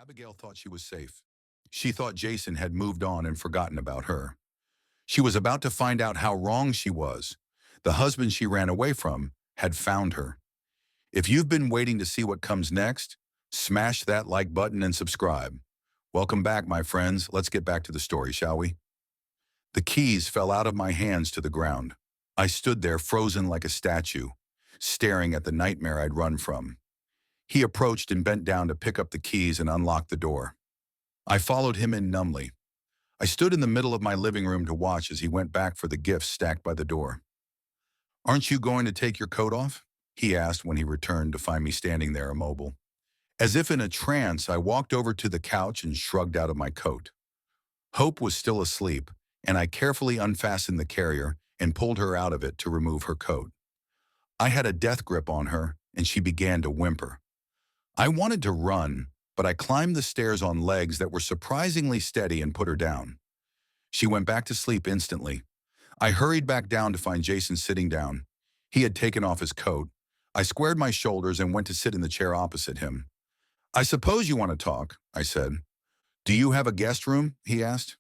Abigail thought she was safe. She thought Jason had moved on and forgotten about her. She was about to find out how wrong she was. The husband she ran away from had found her. If you've been waiting to see what comes next, smash that like button and subscribe. Welcome back, my friends. Let's get back to the story, shall we? The keys fell out of my hands to the ground. I stood there frozen like a statue, staring at the nightmare I'd run from. He approached and bent down to pick up the keys and unlock the door. I followed him in numbly. I stood in the middle of my living room to watch as he went back for the gifts stacked by the door. "Aren't you going to take your coat off?" he asked when he returned to find me standing there immobile. As if in a trance, I walked over to the couch and shrugged out of my coat. Hope was still asleep, and I carefully unfastened the carrier and pulled her out of it to remove her coat. I had a death grip on her, and she began to whimper. I wanted to run, but I climbed the stairs on legs that were surprisingly steady and put her down. She went back to sleep instantly. I hurried back down to find Jason sitting down. He had taken off his coat. I squared my shoulders and went to sit in the chair opposite him. "I suppose you want to talk," I said. "Do you have a guest room?" he asked.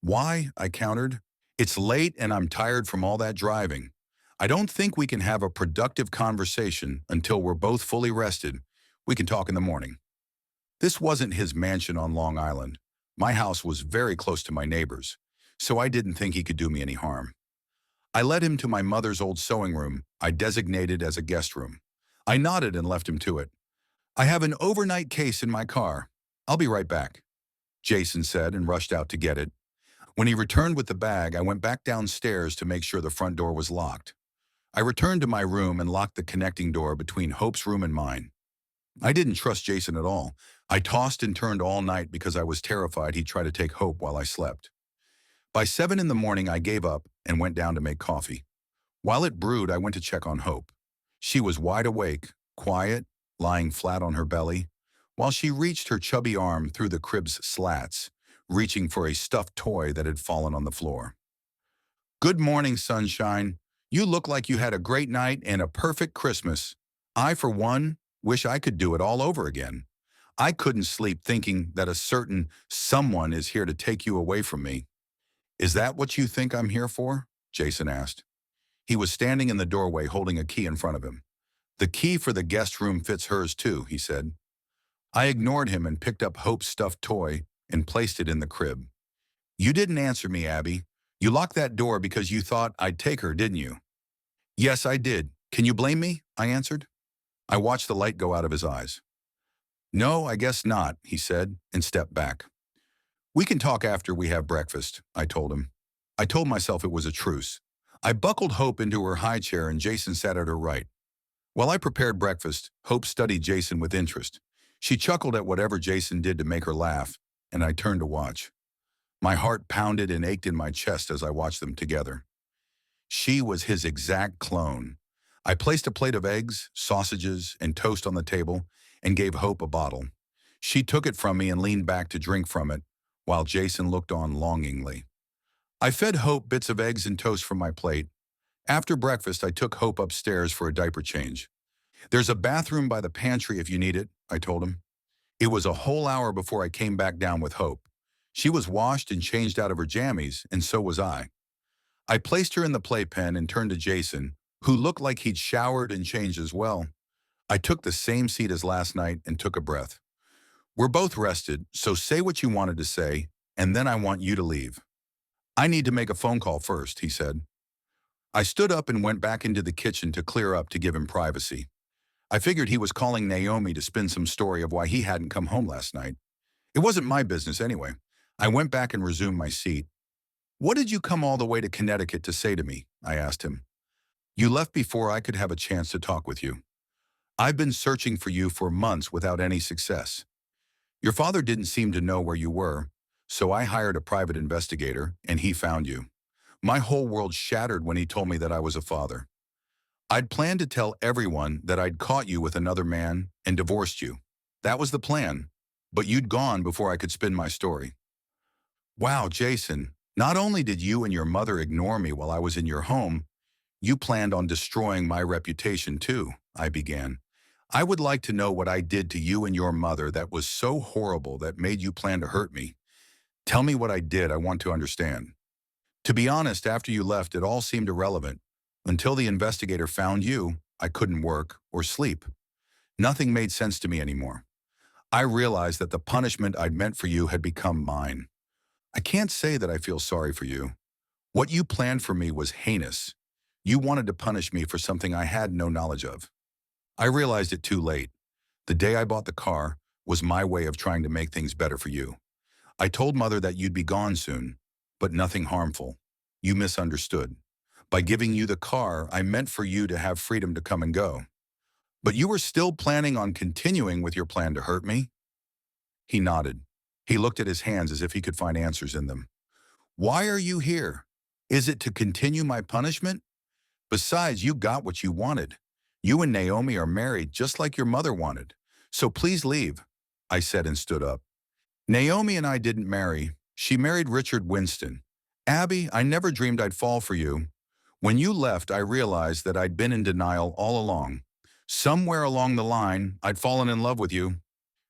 "Why?" I countered. "It's late and I'm tired from all that driving. I don't think we can have a productive conversation until we're both fully rested. We can talk in the morning." This wasn't his mansion on Long Island. My house was very close to my neighbor's, so I didn't think he could do me any harm. I led him to my mother's old sewing room I designated as a guest room. I nodded and left him to it. "I have an overnight case in my car. I'll be right back," Jason said and rushed out to get it. When he returned with the bag, I went back downstairs to make sure the front door was locked. I returned to my room and locked the connecting door between Hope's room and mine. I didn't trust Jason at all. I tossed and turned all night because I was terrified he'd try to take Hope while I slept. By 7 in the morning, I gave up and went down to make coffee. While it brewed, I went to check on Hope. She was wide awake, quiet, lying flat on her belly, while she reached her chubby arm through the crib's slats, reaching for a stuffed toy that had fallen on the floor. "Good morning, sunshine. You look like you had a great night and a perfect Christmas. I, for one, wish I could do it all over again. I couldn't sleep thinking that a certain someone is here to take you away from me." "Is that what you think I'm here for?" Jason asked. He was standing in the doorway holding a key in front of him. "The key for the guest room fits hers too," he said. I ignored him and picked up Hope's stuffed toy and placed it in the crib. "You didn't answer me, Abby. You locked that door because you thought I'd take her, didn't you?" "Yes, I did. Can you blame me?" I answered. I watched the light go out of his eyes. "No, I guess not," he said, and stepped back. "We can talk after we have breakfast," I told him. I told myself it was a truce. I buckled Hope into her high chair and Jason sat at her right. While I prepared breakfast, Hope studied Jason with interest. She chuckled at whatever Jason did to make her laugh, and I turned to watch. My heart pounded and ached in my chest as I watched them together. She was his exact clone. I placed a plate of eggs, sausages, and toast on the table and gave Hope a bottle. She took it from me and leaned back to drink from it, while Jason looked on longingly. I fed Hope bits of eggs and toast from my plate. After breakfast, I took Hope upstairs for a diaper change. "There's a bathroom by the pantry if you need it," I told him. It was a whole hour before I came back down with Hope. She was washed and changed out of her jammies, and so was I. I placed her in the playpen and turned to Jason, who looked like he'd showered and changed as well. I took the same seat as last night and took a breath. "We're both rested, so say what you wanted to say, and then I want you to leave." "I need to make a phone call first," he said. I stood up and went back into the kitchen to clear up to give him privacy. I figured he was calling Naomi to spin some story of why he hadn't come home last night. It wasn't my business anyway. I went back and resumed my seat. "What did you come all the way to Connecticut to say to me?" I asked him. "You left before I could have a chance to talk with you. I've been searching for you for months without any success. Your father didn't seem to know where you were, so I hired a private investigator, and he found you. My whole world shattered when he told me that I was a father. I'd planned to tell everyone that I'd caught you with another man and divorced you. That was the plan, but you'd gone before I could spin my story." "Wow, Jason, not only did you and your mother ignore me while I was in your home, you planned on destroying my reputation too," I began. I would like to know what I did to you and your mother that was so horrible that made you plan to hurt me. Tell me what I did. I want to understand. To be honest, after you left, it all seemed irrelevant. Until the investigator found you, I couldn't work or sleep. Nothing made sense to me anymore. I realized that the punishment I'd meant for you had become mine. I can't say that I feel sorry for you. What you planned for me was heinous. You wanted to punish me for something I had no knowledge of. I realized it too late. The day I bought the car was my way of trying to make things better for you. I told Mother that you'd be gone soon, but nothing harmful. You misunderstood. By giving you the car, I meant for you to have freedom to come and go. But you were still planning on continuing with your plan to hurt me? He nodded. He looked at his hands as if he could find answers in them. Why are you here? Is it to continue my punishment? Besides, you got what you wanted. You and Naomi are married just like your mother wanted. So please leave, I said and stood up. Naomi and I didn't marry. She married Richard Winston. Abby, I never dreamed I'd fall for you. When you left, I realized that I'd been in denial all along. Somewhere along the line, I'd fallen in love with you.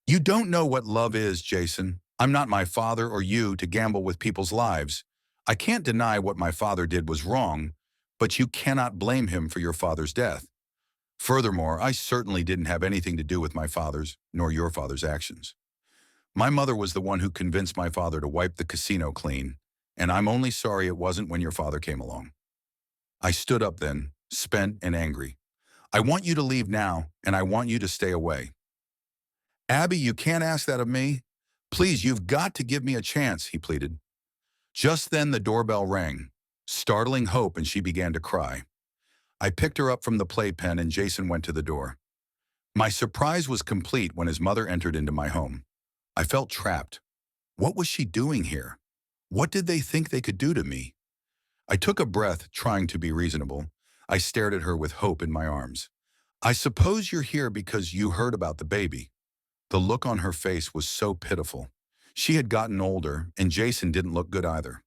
You don't know what love is, Jason. I'm not my father or you to gamble with people's lives. I can't deny what my father did was wrong, but you cannot blame him for your father's death. Furthermore, I certainly didn't have anything to do with my father's nor your father's actions. My mother was the one who convinced my father to wipe the casino clean, and I'm only sorry it wasn't when your father came along. I stood up then, spent and angry. I want you to leave now, and I want you to stay away. Abby, you can't ask that of me. Please, you've got to give me a chance, he pleaded. Just then the doorbell rang, startling Hope, and she began to cry. I picked her up from the playpen and Jason went to the door. My surprise was complete when his mother entered into my home. I felt trapped. What was she doing here? What did they think they could do to me? I took a breath, trying to be reasonable. I stared at her with Hope in my arms. I suppose you're here because you heard about the baby. The look on her face was so pitiful. She had gotten older, and Jason didn't look good either.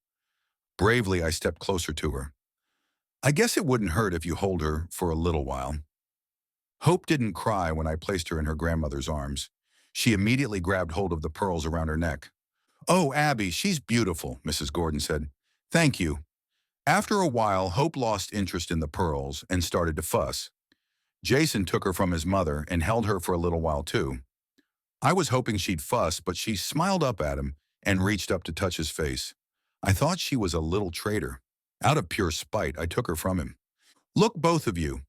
Bravely, I stepped closer to her. I guess it wouldn't hurt if you hold her for a little while. Hope didn't cry when I placed her in her grandmother's arms. She immediately grabbed hold of the pearls around her neck. Oh, Abby, she's beautiful, Mrs. Gordon said. Thank you. After a while, Hope lost interest in the pearls and started to fuss. Jason took her from his mother and held her for a little while too. I was hoping she'd fuss, but she smiled up at him and reached up to touch his face. I thought she was a little traitor. Out of pure spite, I took her from him. Look, both of you.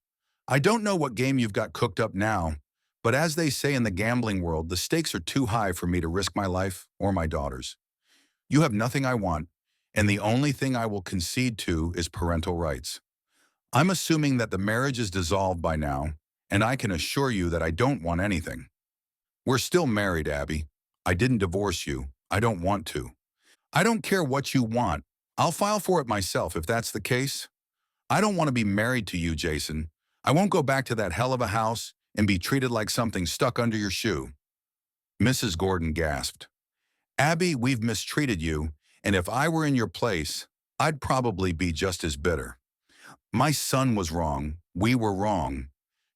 I don't know what game you've got cooked up now, but as they say in the gambling world, the stakes are too high for me to risk my life or my daughter's. You have nothing I want, and the only thing I will concede to is parental rights. I'm assuming that the marriage is dissolved by now, and I can assure you that I don't want anything. We're still married, Abby. I didn't divorce you. I don't want to. I don't care what you want. I'll file for it myself if that's the case. I don't want to be married to you, Jason. I won't go back to that hell of a house and be treated like something stuck under your shoe. Mrs. Gordon gasped. Abby, we've mistreated you, and if I were in your place, I'd probably be just as bitter. My son was wrong. We were wrong.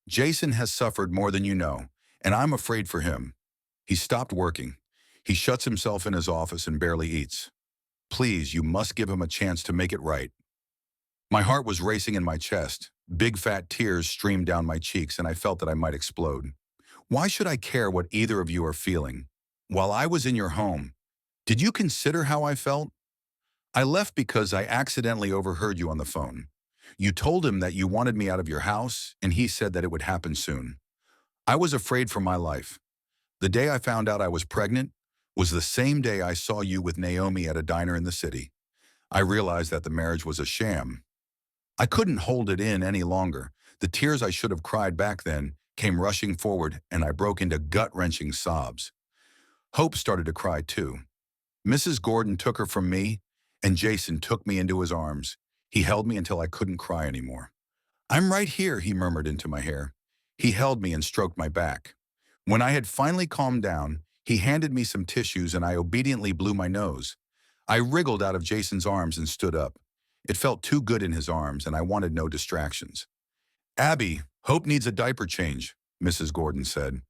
Jason has suffered more than you know, and I'm afraid for him. He stopped working. He shuts himself in his office and barely eats. Please, you must give him a chance to make it right. My heart was racing in my chest. Big fat tears streamed down my cheeks, and I felt that I might explode. Why should I care what either of you are feeling? While I was in your home, did you consider how I felt? I left because I accidentally overheard you on the phone. You told him that you wanted me out of your house, and he said that it would happen soon. I was afraid for my life. The day I found out I was pregnant was the same day I saw you with Naomi at a diner in the city. I realized that the marriage was a sham. I couldn't hold it in any longer. The tears I should have cried back then came rushing forward, and I broke into gut-wrenching sobs. Hope started to cry too. Mrs. Gordon took her from me, and Jason took me into his arms. He held me until I couldn't cry anymore. I'm right here, he murmured into my hair. He held me and stroked my back. When I had finally calmed down, he handed me some tissues and I obediently blew my nose. I wriggled out of Jason's arms and stood up. It felt too good in his arms, and I wanted no distractions. Abby, Hope needs a diaper change. Mrs. Gordon said.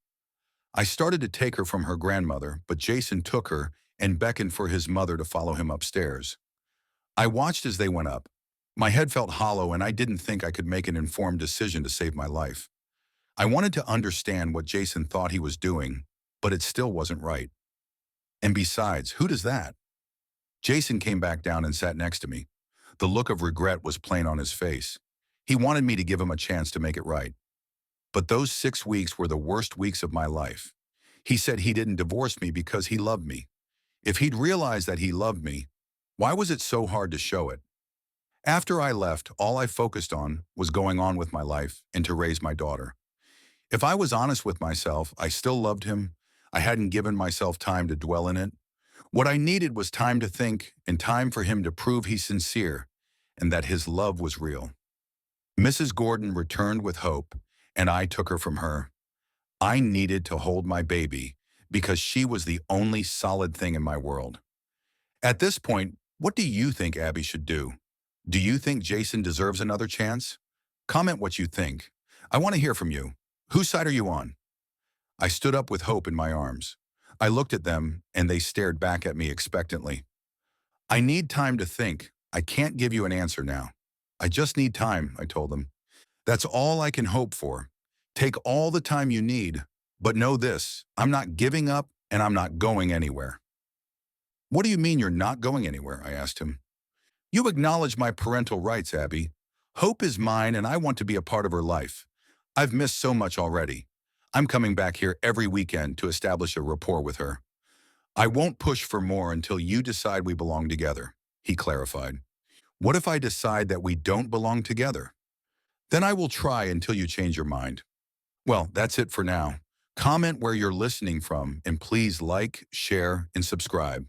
I started to take her from her grandmother, but Jason took her and beckoned for his mother to follow him upstairs. I watched as they went up. My head felt hollow and I didn't think I could make an informed decision to save my life. I wanted to understand what Jason thought he was doing, but it still wasn't right. And besides, who does that? Jason came back down and sat next to me. The look of regret was plain on his face. He wanted me to give him a chance to make it right. But those 6 weeks were the worst weeks of my life. He said he didn't divorce me because he loved me. If he'd realized that he loved me, why was it so hard to show it? After I left, all I focused on was going on with my life and to raise my daughter. If I was honest with myself, I still loved him. I hadn't given myself time to dwell in it. What I needed was time to think and time for him to prove he's sincere and that his love was real. Mrs. Gordon returned with hope, and I took her from her. I needed to hold my baby because she was the only solid thing in my world. At this point, what do you think Abby should do? Do you think Jason deserves another chance? Comment what you think. I want to hear from you. Whose side are you on? I stood up with hope in my arms. I looked at them, and they stared back at me expectantly. I need time to think. I can't give you an answer now. I just need time, I told them. That's all I can hope for. Take all the time you need, but know this, I'm not giving up and I'm not going anywhere. What do you mean you're not going anywhere? I asked him. You acknowledge my parental rights, Abby. Hope is mine and I want to be a part of her life. I've missed so much already. I'm coming back here every weekend to establish a rapport with her. I won't push for more until you decide we belong together, he clarified. What if I decide that we don't belong together? Then I will try until you change your mind. Well, that's it for now. Comment where you're listening from and please like, share, and subscribe.